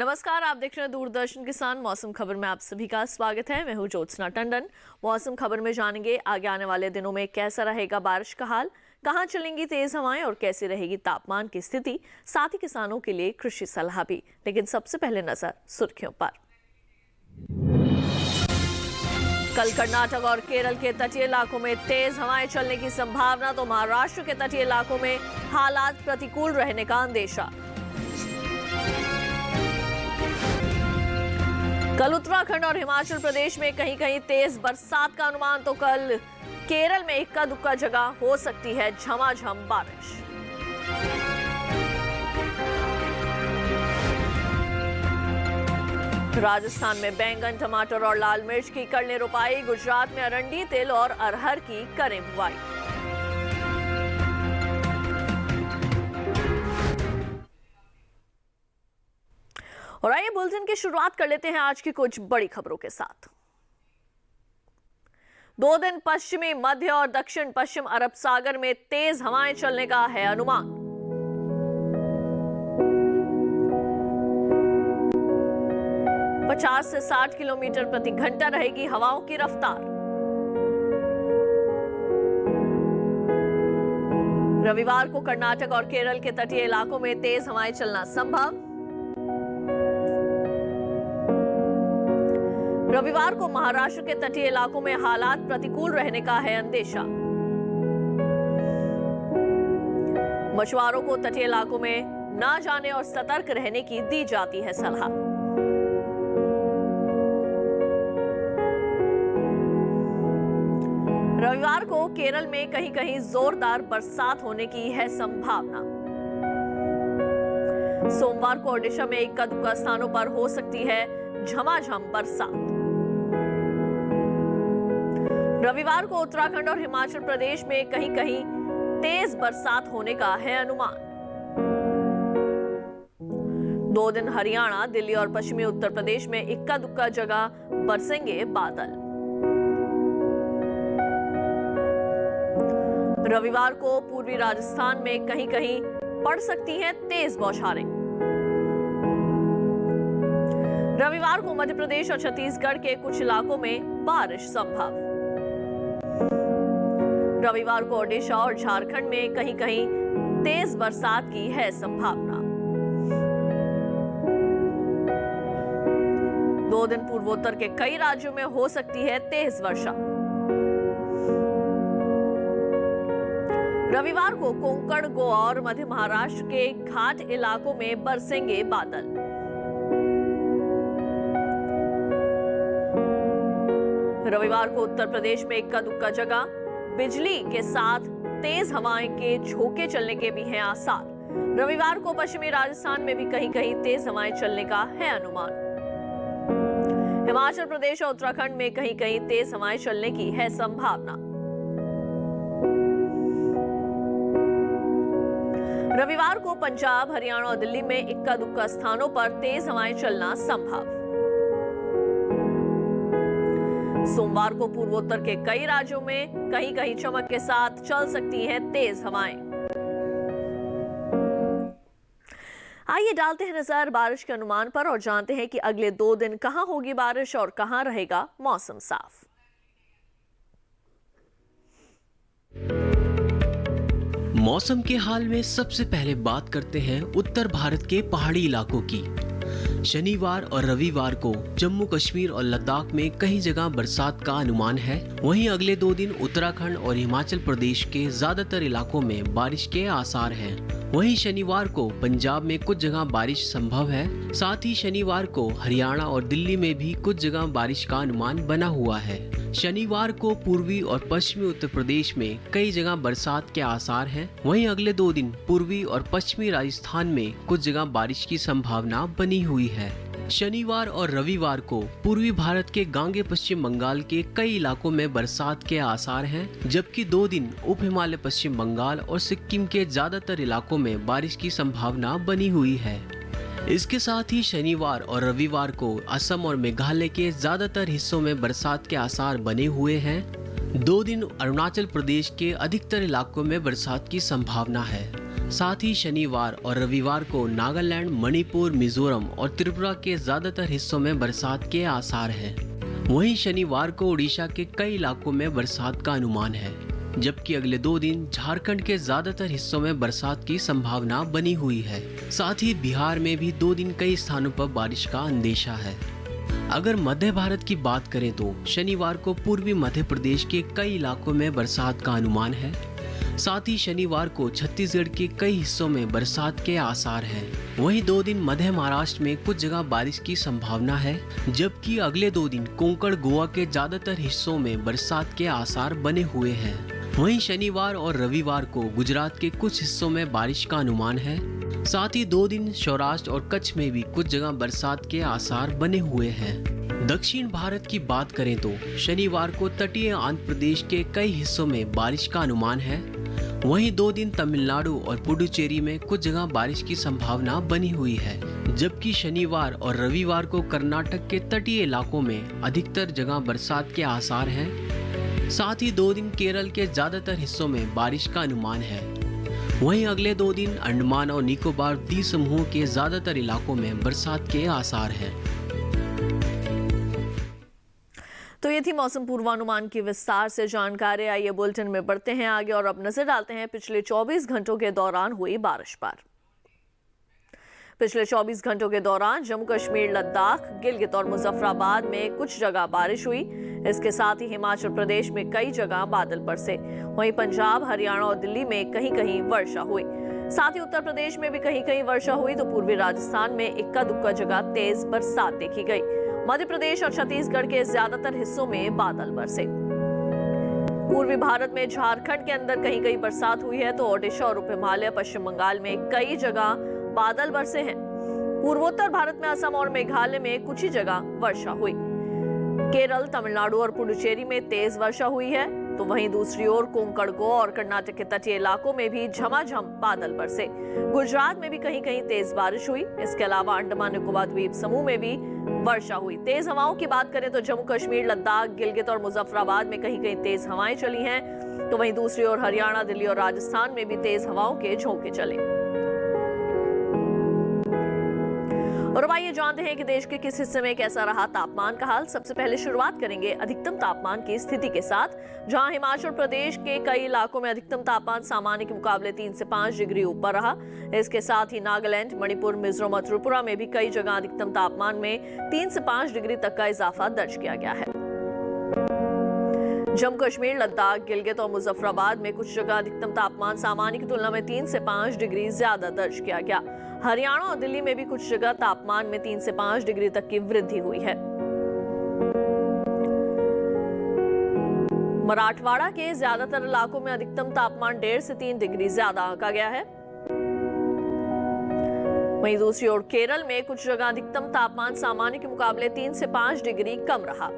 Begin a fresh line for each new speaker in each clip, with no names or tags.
नमस्कार, आप देख रहे हैं दूरदर्शन किसान मौसम खबर में आप सभी का स्वागत है। मैं हूं ज्योत्सना टंडन। मौसम खबर में जानेंगे आगे आने वाले दिनों में कैसा रहेगा बारिश का हाल, कहां चलेंगी तेज हवाएं और कैसी रहेगी तापमान की स्थिति, साथ ही किसानों के लिए कृषि सलाह भी। लेकिन सबसे पहले नजर सुर्खियों पर। कल कर्नाटक और केरल के तटीय इलाकों में तेज हवाएं चलने की संभावना, तो महाराष्ट्र के तटीय इलाकों में हालात प्रतिकूल रहने का अंदेशा। कल उत्तराखंड और हिमाचल प्रदेश में कहीं कहीं तेज बरसात का अनुमान, तो कल केरल में इक्का दुक्का जगह हो सकती है झमाझम बारिश। राजस्थान में बैंगन, टमाटर और लाल मिर्च की करने रोपाई। गुजरात में अरंडी, तिल और अरहर की करें बुआई। और आइए बुलेटिन की शुरुआत कर लेते हैं आज की कुछ बड़ी खबरों के साथ। 2 दिन पश्चिमी, मध्य और दक्षिण पश्चिम अरब सागर में तेज हवाएं चलने का है अनुमान। पचास से 60 किलोमीटर प्रति घंटा रहेगी हवाओं की रफ्तार। रविवार को कर्नाटक और केरल के तटीय इलाकों में तेज हवाएं चलना संभव। रविवार को महाराष्ट्र के तटीय इलाकों में हालात प्रतिकूल रहने का है अंदेशा। मछुआरों को तटीय इलाकों में न जाने और सतर्क रहने की दी जाती है सलाह। रविवार को केरल में कहीं कहीं जोरदार बरसात होने की है संभावना। सोमवार को ओडिशा में इक्का दुक्का स्थानों पर हो सकती है झमाझम बरसात। रविवार को उत्तराखंड और हिमाचल प्रदेश में कहीं कहीं तेज बरसात होने का है अनुमान। 2 दिन हरियाणा, दिल्ली और पश्चिमी उत्तर प्रदेश में इक्का दुक्का जगह बरसेंगे बादल। रविवार को पूर्वी राजस्थान में कहीं कहीं पड़ सकती हैं तेज बौछारें। रविवार को मध्य प्रदेश और छत्तीसगढ़ के कुछ इलाकों में बारिश संभव। रविवार को ओडिशा और झारखंड में कहीं कहीं तेज बरसात की है संभावना। 2 दिन पूर्वोत्तर के कई राज्यों में हो सकती है तेज वर्षा। रविवार को कोंकण, गोवा और मध्य महाराष्ट्र के घाट इलाकों में बरसेंगे बादल। रविवार को उत्तर प्रदेश में इक्का दुक्का जगह बिजली के साथ तेज हवाएं के झोंके चलने के भी हैं आसार। रविवार को पश्चिमी राजस्थान में भी कहीं कहीं तेज हवाएं चलने का है अनुमान। हिमाचल प्रदेश और उत्तराखंड में कहीं कहीं तेज हवाएं चलने की है संभावना। रविवार को पंजाब, हरियाणा और दिल्ली में इक्का दुक्का स्थानों पर तेज हवाएं चलना संभव। सोमवार को पूर्वोत्तर के कई राज्यों में कहीं कहीं चमक के साथ चल सकती हैं तेज हवाएं। आइए डालते हैं नजर बारिश के अनुमान पर और जानते हैं कि अगले 2 दिन कहां होगी बारिश और कहां रहेगा मौसम साफ।
मौसम के हाल में सबसे पहले बात करते हैं उत्तर भारत के पहाड़ी इलाकों की। शनिवार और रविवार को जम्मू कश्मीर और लद्दाख में कई जगह बरसात का अनुमान है। वहीं अगले 2 दिन उत्तराखंड और हिमाचल प्रदेश के ज्यादातर इलाकों में बारिश के आसार हैं। वहीं शनिवार को पंजाब में कुछ जगह बारिश संभव है। साथ ही शनिवार को हरियाणा और दिल्ली में भी कुछ जगह बारिश का अनुमान बना हुआ है। शनिवार को पूर्वी और पश्चिमी उत्तर प्रदेश में कई जगह बरसात के आसार हैं। वहीं अगले 2 दिन पूर्वी और पश्चिमी राजस्थान में कुछ जगह बारिश की संभावना बनी हुई है। शनिवार और रविवार को पूर्वी भारत के गांगे पश्चिम बंगाल के कई इलाकों में बरसात के आसार हैं, जबकि 2 दिन उप हिमालय पश्चिम बंगाल और सिक्किम के ज्यादातर इलाकों में बारिश की संभावना बनी हुई है। इसके साथ ही शनिवार और रविवार को असम और मेघालय के ज्यादातर हिस्सों में बरसात के आसार बने हुए हैं। 2 दिन अरुणाचल प्रदेश के अधिकतर इलाकों में बरसात की संभावना है। साथ ही शनिवार और रविवार को नागालैंड, मणिपुर, मिजोरम और त्रिपुरा के ज्यादातर हिस्सों में बरसात के आसार हैं। वहीं शनिवार को उड़ीसा के कई इलाकों में बरसात का अनुमान है, जबकि अगले 2 दिन झारखंड के ज्यादातर हिस्सों में बरसात की संभावना बनी हुई है। साथ ही बिहार में भी 2 दिन कई स्थानों पर बारिश का अंदेशा है। अगर मध्य भारत की बात करें तो शनिवार को पूर्वी मध्य प्रदेश के कई इलाकों में बरसात का अनुमान है। साथ ही शनिवार को छत्तीसगढ़ के कई हिस्सों में बरसात के आसार हैं। वहीं 2 दिन मध्य महाराष्ट्र में कुछ जगह बारिश की संभावना है, जबकि अगले 2 दिन कोंकण, गोवा के ज्यादातर हिस्सों में बरसात के आसार बने हुए हैं। वहीं शनिवार और रविवार को गुजरात के कुछ हिस्सों में बारिश का अनुमान है। साथ ही 2 दिन सौराष्ट्र और कच्छ में भी कुछ जगह बरसात के आसार बने हुए हैं। दक्षिण भारत की बात करें तो शनिवार को तटीय आंध्र प्रदेश के कई हिस्सों में बारिश का अनुमान है। वहीं 2 दिन तमिलनाडु और पुडुचेरी में कुछ जगह बारिश की संभावना बनी हुई है, जबकि शनिवार और रविवार को कर्नाटक के तटीय इलाकों में अधिकतर जगह बरसात के आसार हैं। साथ ही 2 दिन केरल के ज्यादातर हिस्सों में बारिश का अनुमान है। वहीं अगले 2 दिन अंडमान और निकोबार द्वीप समूह के ज्यादातर इलाकों में बरसात के आसार हैं।
तो ये थी मौसम पूर्वानुमान की विस्तार से जानकारी। आइए बुलेटिन में बढ़ते हैं आगे और अब नजर डालते हैं पिछले 24 घंटों के दौरान हुई बारिश पर। पिछले 24 घंटों के दौरान जम्मू कश्मीर, लद्दाख, गिलगित और मुजफ्फराबाद में कुछ जगह बारिश हुई। इसके साथ ही हिमाचल प्रदेश में कई जगह बादल बरसे। वहीं पंजाब, हरियाणा और दिल्ली में कहीं कहीं वर्षा हुई। साथ ही उत्तर प्रदेश में भी कहीं कहीं वर्षा हुई तो पूर्वी राजस्थान में इक्का दुक्का जगह तेज बरसात देखी गई। मध्य प्रदेश और छत्तीसगढ़ के ज्यादातर हिस्सों में बादल बरसे। पूर्वी भारत में झारखंड के अंदर कहीं कहीं बरसात हुई है तो ओडिशा और उप हिमालय, पश्चिम बंगाल में कई जगह बादल बरसे हैं। पूर्वोत्तर भारत में असम और मेघालय में कुछ ही जगह वर्षा हुई। केरल, तमिलनाडु और पुडुचेरी में तेज वर्षा हुई है तो वहीं दूसरी ओर कोंकण, गोवा और कर्नाटक के तटीय इलाकों में भी झमाझम बादल बरसे। गुजरात में भी कहीं कहीं तेज बारिश हुई। इसके अलावा अंडमान निकोबार द्वीप समूह में भी वर्षा हुई। तेज हवाओं की बात करें तो जम्मू कश्मीर, लद्दाख, गिलगित और मुजफ्फराबाद में कहीं कहीं तेज हवाएं चली हैं तो वहीं दूसरी ओर हरियाणा, दिल्ली और राजस्थान में भी तेज हवाओं के झोंके चले। और अब आइए जानते हैं कि देश के किस हिस्से में कैसा रहा तापमान का हाल। सबसे पहले शुरुआत करेंगे अधिकतम तापमान की स्थिति के साथ, जहां हिमाचल प्रदेश के कई इलाकों में अधिकतम तापमान सामान्य के मुकाबले 3 से 5 डिग्री ऊपर रहा। इसके साथ ही नागालैंड, मणिपुर, मिजोरम और त्रिपुरा में भी कई जगह अधिकतम तापमान में 3 से 5 डिग्री तक का इजाफा दर्ज किया गया है। जम्मू कश्मीर, लद्दाख, गिलगित और मुजफ्फराबाद में कुछ जगह अधिकतम तापमान सामान्य की तुलना में 3 से 5 डिग्री ज्यादा दर्ज किया गया। हरियाणा और दिल्ली में भी कुछ जगह तापमान में 3 से 5 डिग्री तक की वृद्धि हुई है। मराठवाड़ा के ज्यादातर इलाकों में अधिकतम तापमान 1.5 से 3 डिग्री ज्यादा आंका गया है। वहीं दूसरी ओर केरल में कुछ जगह अधिकतम तापमान सामान्य के मुकाबले 3 से 5 डिग्री कम रहा।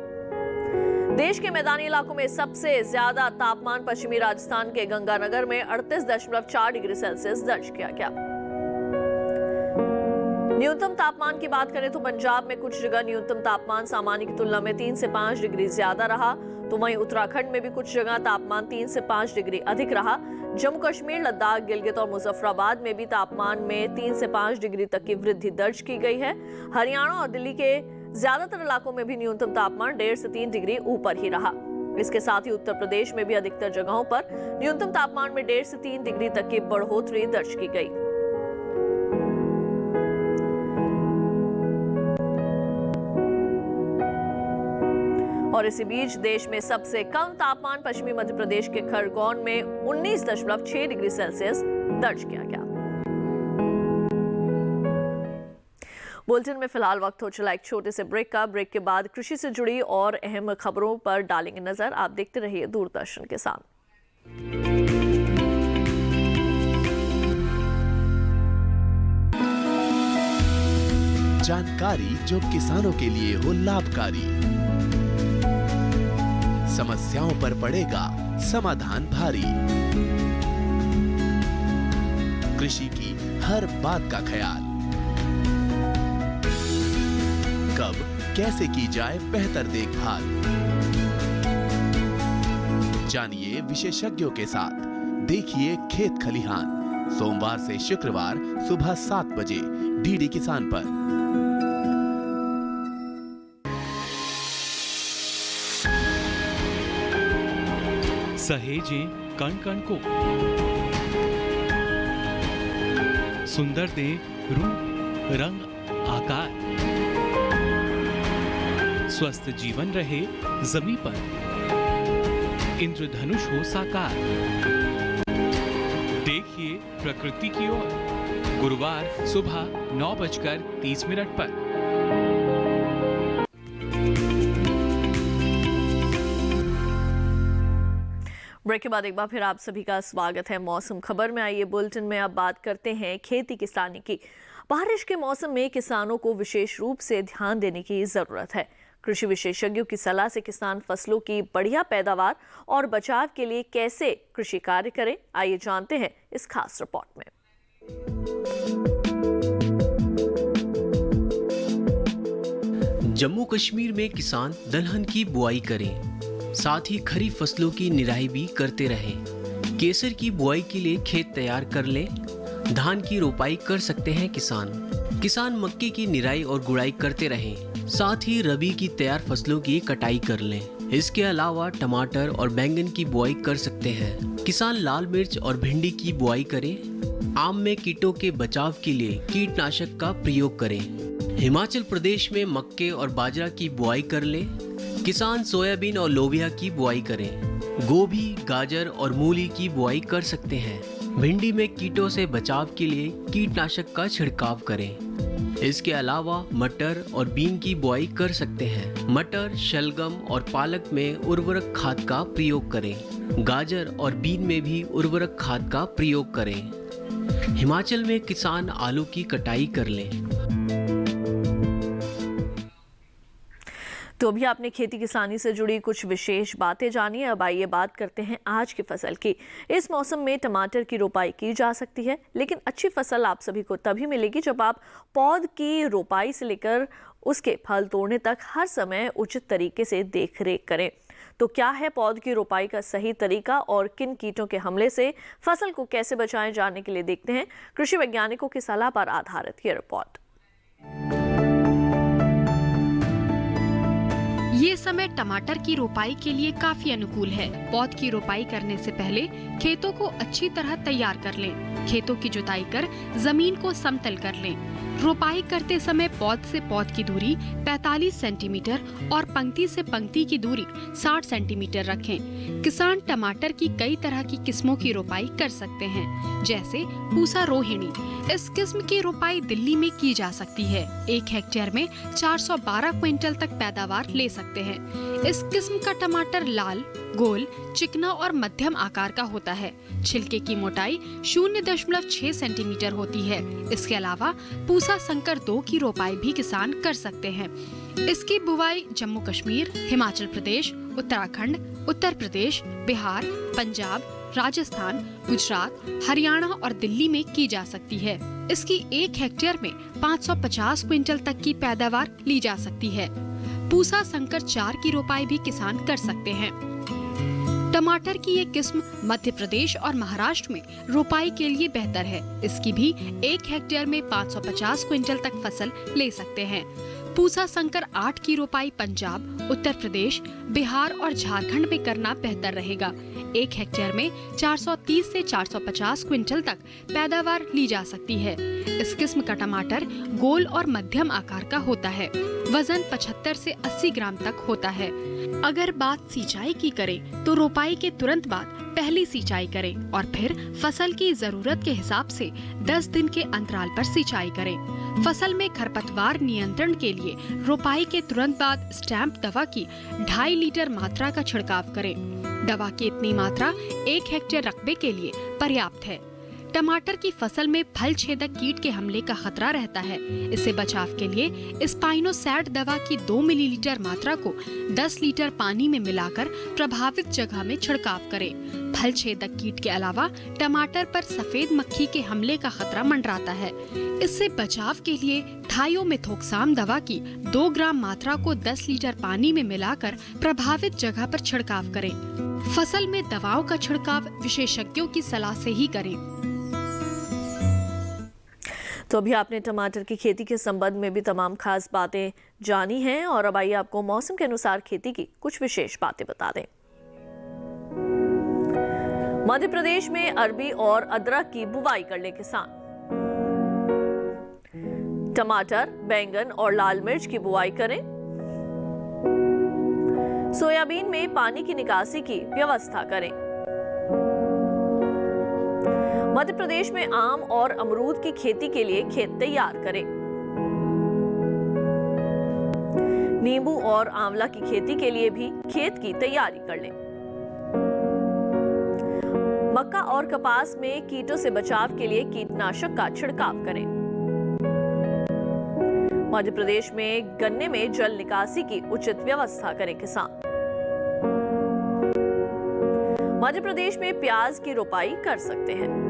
देश के मैदानी इलाकों में सबसे ज्यादा तापमान पश्चिमी राजस्थान के गंगानगर में 38.4 डिग्री सेल्सियस दर्ज किया गया। न्यूनतम तापमान की बात करें तो पंजाब में कुछ जगह न्यूनतम तापमान सामान्य की तुलना में 3 से 5 डिग्री ज्यादा रहा तो वहीं उत्तराखंड में भी कुछ जगह तापमान 3 से 5 डिग्री अधिक रहा। जम्मू कश्मीर, लद्दाख, गिलगित और मुजफ्फराबाद में भी तापमान में 3 से 5 डिग्री तक की वृद्धि दर्ज की गई है। हरियाणा और दिल्ली के ज्यादातर इलाकों में भी न्यूनतम तापमान 1.5 से 3 डिग्री ऊपर ही रहा। इसके साथ ही उत्तर प्रदेश में भी अधिकतर जगहों पर न्यूनतम तापमान में 1.5 से 3 डिग्री तक की बढ़ोतरी दर्ज की गई। और इसी बीच देश में सबसे कम तापमान पश्चिमी मध्य प्रदेश के खरगोन में 19.6 डिग्री सेल्सियस दर्ज किया गया। बुलेटिन में फिलहाल वक्त हो चला एक छोटे से ब्रेक का। ब्रेक के बाद कृषि से जुड़ी और अहम खबरों पर डालेंगे नजर। आप देखते रहिए दूरदर्शन के साथ।
जानकारी जो किसानों के लिए हो लाभकारी, समस्याओं पर पड़ेगा समाधान भारी, कृषि की हर बात का ख्याल, कब कैसे की जाए बेहतर देखभाल। जानिए विशेषज्ञों के साथ, देखिए खेत खलिहान, सोमवार से शुक्रवार सुबह 7 बजे डीडी किसान पर।
सहेजें कण कण को, सुंदर दे रूप रंग आकार, स्वस्थ जीवन रहे जमीन पर, इंद्रधनुष हो साकार। देखिए प्रकृति की ओर गुरुवार सुबह 9:30 पर।
ब्रेक के बाद एक बार फिर आप सभी का स्वागत है मौसम खबर में। आइए बुलेटिन में अब बात करते हैं खेती किसानी की। बारिश के मौसम में किसानों को विशेष रूप से ध्यान देने की जरूरत है। कृषि विशेषज्ञों की सलाह से किसान फसलों की बढ़िया पैदावार और बचाव के लिए कैसे कृषि कार्य करें, आइए जानते हैं इस खास रिपोर्ट में।
जम्मू कश्मीर में किसान दलहन की बुआई करें, साथ ही खरीफ फसलों की निराई भी करते रहें। केसर की बुआई के लिए खेत तैयार कर लें। धान की रोपाई कर सकते हैं किसान मक्के की निराई और गुड़ाई करते रहें। साथ ही रबी की तैयार फसलों की कटाई कर लें। इसके अलावा टमाटर और बैंगन की बुआई कर सकते हैं। किसान लाल मिर्च और भिंडी की बुआई करें। आम में कीटों के बचाव के लिए कीटनाशक का प्रयोग करें। हिमाचल प्रदेश में मक्के और बाजरा की बुआई कर लें। किसान सोयाबीन और लोबिया की बुआई करें। गोभी, गाजर और मूली की बुआई कर सकते हैं। भिंडी में कीटों से बचाव के लिए कीटनाशक का छिड़काव करें। इसके अलावा मटर और बीन की बुआई कर सकते हैं। मटर, शलगम और पालक में उर्वरक खाद का प्रयोग करें। गाजर और बीन में भी उर्वरक खाद का प्रयोग करें। हिमाचल में किसान आलू की कटाई कर लें।
तो अभी आपने खेती किसानी से जुड़ी कुछ विशेष बातें जानी। अब आइए बात करते हैं आज की फसल की। इस मौसम में टमाटर की रोपाई की जा सकती है, लेकिन अच्छी फसल आप सभी को तभी मिलेगी जब आप पौध की रोपाई से लेकर उसके फल तोड़ने तक हर समय उचित तरीके से देखरेख करें। तो क्या है पौध की रोपाई का सही तरीका और किन कीटों के हमले से फसल को कैसे बचाएं, जानने के लिए देखते हैं कृषि वैज्ञानिकों की सलाह पर आधारित ये रिपोर्ट।
ये समय टमाटर की रोपाई के लिए काफी अनुकूल है। पौध की रोपाई करने से पहले खेतों को अच्छी तरह तैयार कर लें। खेतों की जुताई कर जमीन को समतल कर लें। रोपाई करते समय पौध से पौध की दूरी 45 सेंटीमीटर और पंक्ति से पंक्ति की दूरी 60 सेंटीमीटर रखें। किसान टमाटर की कई तरह की किस्मों की रोपाई कर सकते हैं, जैसे पूसा रोहिणी। इस किस्म की रोपाई दिल्ली में की जा सकती है। 1 हेक्टेयर में 412 क्विंटल तक पैदावार ले सकते हैं। इस किस्म का टमाटर लाल, गोल, चिकना और मध्यम आकार का होता है। छिलके की मोटाई 0.6 सेंटीमीटर होती है। इसके अलावा पूसा संकर 2 की रोपाई भी किसान कर सकते हैं। इसकी बुवाई जम्मू कश्मीर, हिमाचल प्रदेश, उत्तराखंड, उत्तर प्रदेश, बिहार, पंजाब, राजस्थान, गुजरात, हरियाणा और दिल्ली में की जा सकती है। इसकी 1 हेक्टेयर में 550 क्विंटल तक की पैदावार ली जा सकती है। पूसा संकर 4 की रोपाई भी किसान कर सकते हैं। टमाटर की ये किस्म मध्य प्रदेश और महाराष्ट्र में रोपाई के लिए बेहतर है। इसकी भी 1 हेक्टेयर में 550 क्विंटल तक फसल ले सकते हैं। पूसा संकर 8 की रोपाई पंजाब, उत्तर प्रदेश, बिहार और झारखंड में करना बेहतर रहेगा। 1 हेक्टेयर में 430 से 450 क्विंटल तक पैदावार ली जा सकती है। इस किस्म का टमाटर गोल और मध्यम आकार का होता है। वजन 75 से 80 ग्राम तक होता है। अगर बात सिंचाई की करें तो रोपाई के तुरंत बाद पहली सिंचाई करें और फिर फसल की जरूरत के हिसाब से 10 दिन के अंतराल पर सिंचाई करें। फसल में खरपतवार नियंत्रण के लिए रोपाई के तुरंत बाद स्टैम्प दवा की 2.5 लीटर मात्रा का छिड़काव करें। दवा की इतनी मात्रा 1 हेक्टेयर रकबे के लिए पर्याप्त है। टमाटर की फसल में फल छेदक कीट के हमले का खतरा रहता है। इससे बचाव के लिए स्पाइनोसैड दवा की 2 मिलीलीटर मात्रा को 10 लीटर पानी में मिलाकर प्रभावित जगह में छिड़काव करें। फल छेदक कीट के अलावा टमाटर पर सफेद मक्खी के हमले का खतरा मंडराता है। इससे बचाव के लिए थायोमेथोक्साम दवा की 2 ग्राम मात्रा को 10 लीटर पानी में मिलाकर प्रभावित जगह पर छिड़काव करें। फसल में दवाओं का छिड़काव विशेषज्ञों की सलाह से ही करें।
तो अभी आपने टमाटर की खेती के संबंध में भी तमाम खास बातें जानी हैं और अब आइए आपको मौसम के अनुसार खेती की कुछ विशेष बातें बता दें। मध्य प्रदेश में अरबी और अदरक की बुवाई कर ले किसान। टमाटर, बैंगन और लाल मिर्च की बुआई करें। सोयाबीन में पानी की निकासी की व्यवस्था करें। मध्य प्रदेश में आम और अमरूद की खेती के लिए खेत तैयार करें। नींबू और आंवला की खेती के लिए भी खेत की तैयारी कर लें। मक्का और कपास में कीटों से बचाव के लिए कीटनाशक का छिड़काव करें। मध्य प्रदेश में गन्ने में जल निकासी की उचित व्यवस्था करें किसान। मध्य प्रदेश में प्याज की रोपाई कर सकते हैं।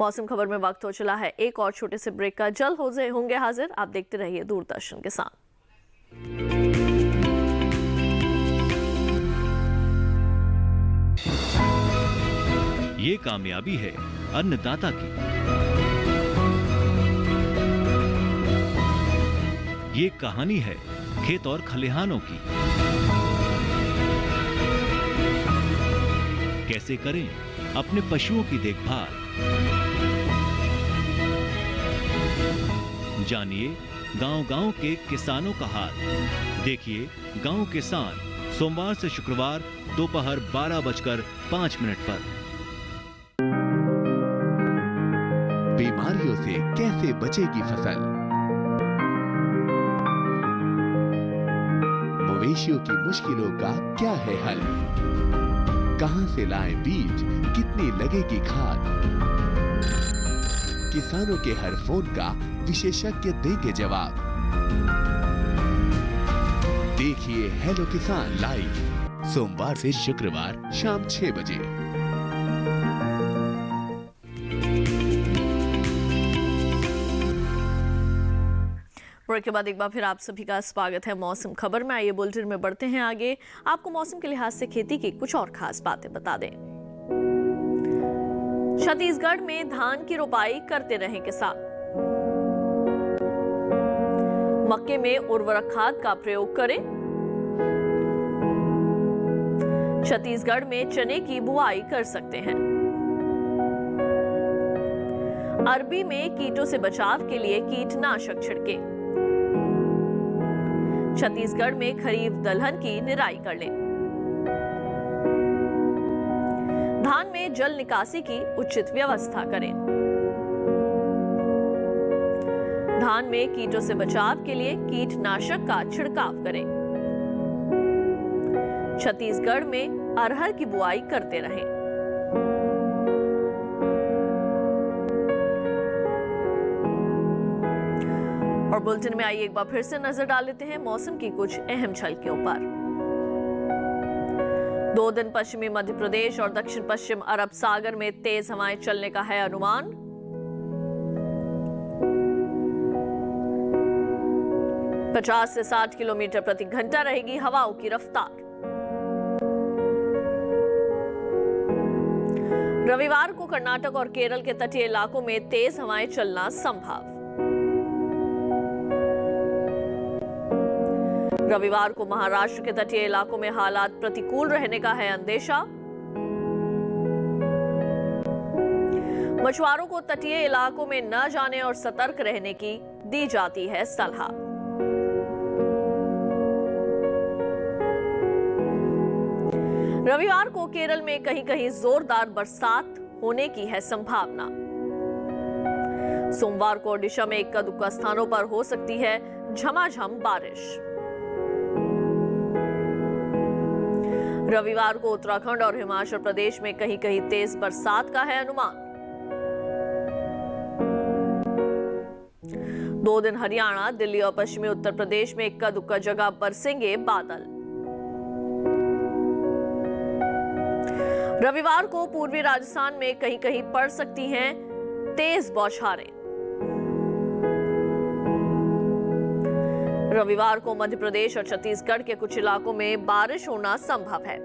मौसम खबर में वक्त हो चला है एक और छोटे से ब्रेक का। जल्द होंगे हाजिर। आप देखते रहिए दूरदर्शन किसान।
ये कामयाबी है अन्नदाता की। ये कहानी है खेत और खलिहानों की। कैसे करें अपने पशुओं की देखभाल, जानिए गांव-गांव के किसानों का हाल। देखिए गांव किसान सोमवार से शुक्रवार दोपहर 12:05 पर।
बीमारियों से कैसे बचेगी फसल, मवेशियों की मुश्किलों का क्या है हल, कहां से लाएं बीज, कितनी लगेगी खाद, किसानों के हर फोन का विशेषज्ञ देंगे जवाब। देखिए हेलो किसान लाइव सोमवार से शुक्रवार शाम 6 बजे।
ब्रेक के बाद एक बार फिर आप सभी का स्वागत है मौसम खबर में। आइए बुलेटिन में बढ़ते हैं आगे। आपको मौसम के लिहाज से खेती की कुछ और खास बातें बता दें। छत्तीसगढ़ में धान की रोपाई करते रहे किसान। मक्के में उर्वरक खाद का प्रयोग करें। छत्तीसगढ़ में चने की बुआई कर सकते हैं। अरबी में कीटों से बचाव के लिए कीटनाशक छिड़कें। छत्तीसगढ़ में खरीफ दलहन की निराई कर लें। धान में जल निकासी की उचित व्यवस्था करें। धान में कीटों से बचाव के लिए कीटनाशक का छिड़काव करें। छत्तीसगढ़ में अरहर की बुआई करते रहें। और बुलेटिन में आइए एक बार फिर से नजर डाल लेते हैं मौसम की कुछ अहम झलकियों पर। 2 दिन पश्चिमी मध्य प्रदेश और दक्षिण पश्चिम अरब सागर में तेज हवाएं चलने का है अनुमान। पचास से 60 किलोमीटर प्रति घंटा रहेगी हवाओं की रफ्तार। रविवार को कर्नाटक और केरल के तटीय इलाकों में तेज हवाएं चलना संभव। रविवार को महाराष्ट्र के तटीय इलाकों में हालात प्रतिकूल रहने का है अंदेशा। मछुआरों को तटीय इलाकों में न जाने और सतर्क रहने की दी जाती है सलाह। रविवार को केरल में कहीं कहीं जोरदार बरसात होने की है संभावना। सोमवार को ओडिशा में इक्का दुक्का स्थानों पर हो सकती है झमाझम बारिश। रविवार को उत्तराखंड और हिमाचल प्रदेश में कहीं कहीं तेज बरसात का है अनुमान। 2 दिन हरियाणा, दिल्ली और पश्चिमी उत्तर प्रदेश में इक्का दुक्का जगह बरसेंगे बादल। रविवार को पूर्वी राजस्थान में कहीं कहीं पड़ सकती हैं तेज बौछारें। रविवार को मध्य प्रदेश और छत्तीसगढ़ के कुछ इलाकों में बारिश होना संभव है।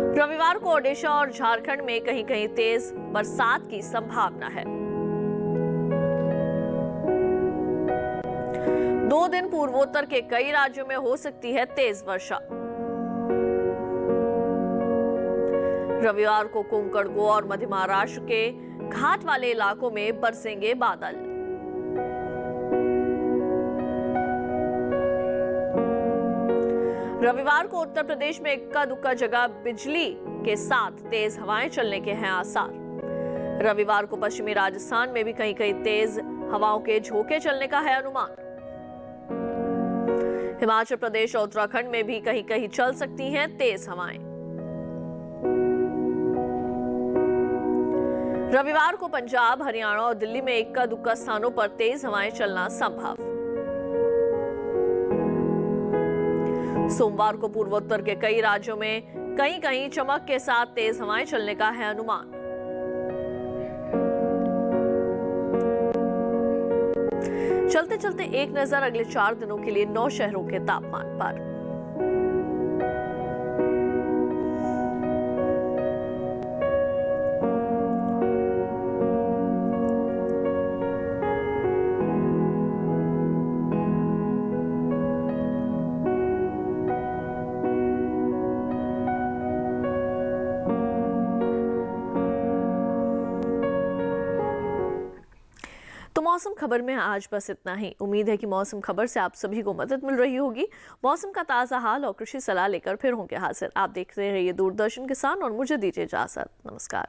रविवार को ओडिशा और झारखंड में कहीं कहीं तेज बरसात की संभावना है। 2 दिन पूर्वोत्तर के कई राज्यों में हो सकती है तेज वर्षा। रविवार को कोंकण, गोवा और मध्य महाराष्ट्र के घाट वाले इलाकों में बरसेंगे बादल। रविवार को उत्तर प्रदेश में इक्का दुक्का जगह बिजली के साथ तेज हवाएं चलने के हैं आसार। रविवार को पश्चिमी राजस्थान में भी कहीं कहीं तेज हवाओं के झोंके चलने का है अनुमान। हिमाचल प्रदेश और उत्तराखंड में भी कहीं कहीं चल सकती हैं तेज हवाएं। रविवार को पंजाब, हरियाणा और दिल्ली में इक्का दुक्का स्थानों पर तेज हवाएं चलना संभव। सोमवार को पूर्वोत्तर के कई राज्यों में कहीं कहीं चमक के साथ तेज हवाएं चलने का है अनुमान। चलते चलते एक नजर अगले 4 दिनों के लिए 9 शहरों के तापमान पर। तो मौसम खबर में आज बस इतना ही। उम्मीद है कि मौसम खबर से आप सभी को मदद मिल रही होगी। मौसम का ताज़ा हाल और कृषि सलाह लेकर फिर होंगे हाजिर। आप देखते रहिए दूरदर्शन किसान और मुझे दीजिए इजाजत। नमस्कार।